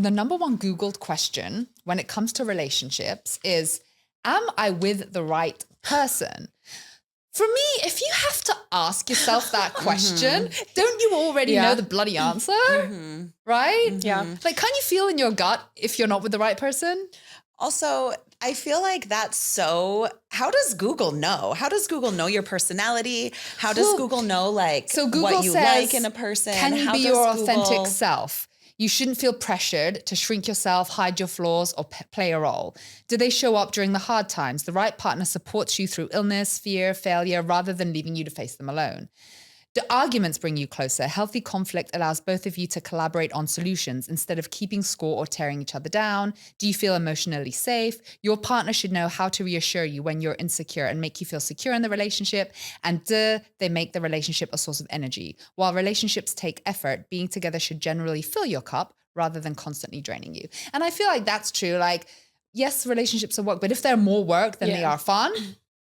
The number one Googled question when it comes to relationships is, am I with the right person? For me, if you have to ask yourself that question, don't you already know the bloody answer? Right? Yeah. Like, can you feel in your gut if you're not with the right person? Also, I feel like that's so, how does Google know? How does Google know your personality? How does Google know Google what you says, like in a person? Can you How be does your Google- authentic self? You shouldn't feel pressured to shrink yourself, hide your flaws, or play a role. Do they show up during the hard times? The right partner supports you through illness, fear, failure, rather than leaving you to face them alone. Do arguments bring you closer? Healthy conflict allows both of you to collaborate on solutions instead of keeping score or tearing each other down. Do you feel emotionally safe? Your partner should know how to reassure you when you're insecure and make you feel secure in the relationship. And they make the relationship a source of energy. While relationships take effort, being together should generally fill your cup rather than constantly draining you. And I feel like that's true. Like, yes, relationships are work, but if they're more work than they are fun,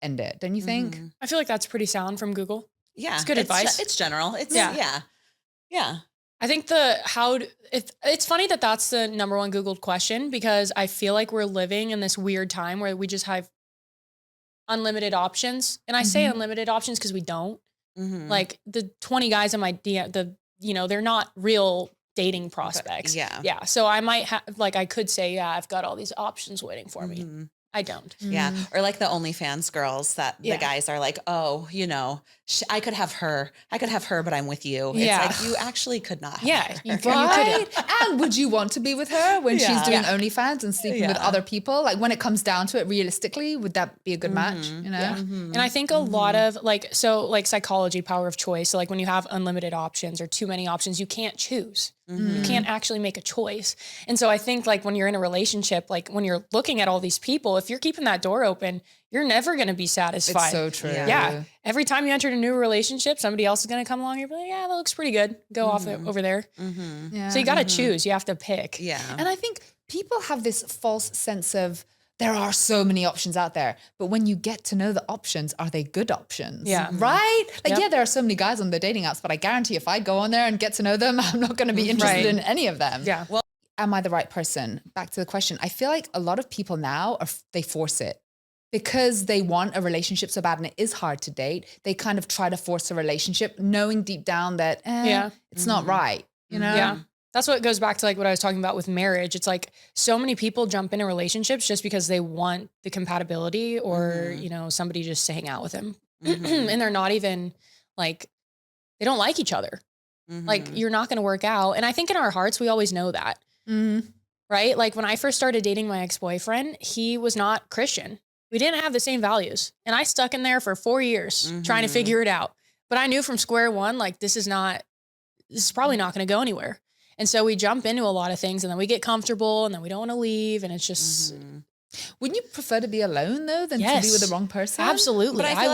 end it. Don't you think? I feel like that's pretty sound from Google. Yeah. It's good advice. It's general. It's, Yeah. Yeah. I think it's funny that that's the number one Googled question, because I feel like we're living in this weird time where we just have unlimited options. And I say unlimited options because we don't. Like the 20 guys in my DM, they're not real dating prospects. Yeah. So I might have, I could say, I've got all these options waiting for me. I don't. Yeah. Or like the OnlyFans girls that the guys are like, oh, I could have her. I could have her, but I'm with you. It's like, you actually could not have her. You Right? And would you want to be with her when she's doing OnlyFans and sleeping with other people? Like, when it comes down to it, realistically, would that be a good match? You know? Yeah. And I think a lot of psychology, power of choice. So like when you have unlimited options or too many options, you can't choose. You can't actually make a choice. And so I think like when you're in a relationship, like when you're looking at all these people, if you're keeping that door open, you're never going to be satisfied. It's so true. Yeah. Every time you enter a new relationship, somebody else is going to come along and be like, yeah, that looks pretty good. Go off over there. Yeah. So you got to choose. You have to pick. Yeah. And I think people have this false sense of there are so many options out there, but when you get to know the options, are they good options? Yeah. Right? Like, yeah, there are so many guys on the dating apps, but I guarantee if I go on there and get to know them, I'm not going to be interested in any of them. Yeah. Well, am I the right person? Back to the question. I feel like a lot of people now they force it because they want a relationship so bad and it is hard to date. They kind of try to force a relationship knowing deep down that it's not right. You know? Yeah. That's what goes back to like what I was talking about with marriage. It's like so many people jump into relationships just because they want the compatibility or, somebody just to hang out with them. And they're not even like, they don't like each other. Like you're not going to work out. And I think in our hearts, we always know that. Right? Like when I first started dating my ex-boyfriend, he was not Christian. We didn't have the same values. And I stuck in there for 4 years trying to figure it out. But I knew from square one, like this is probably not going to go anywhere. And so we jump into a lot of things and then we get comfortable and then we don't want to leave. And it's just. Wouldn't you prefer to be alone though than to be with the wrong person? Absolutely. But I feel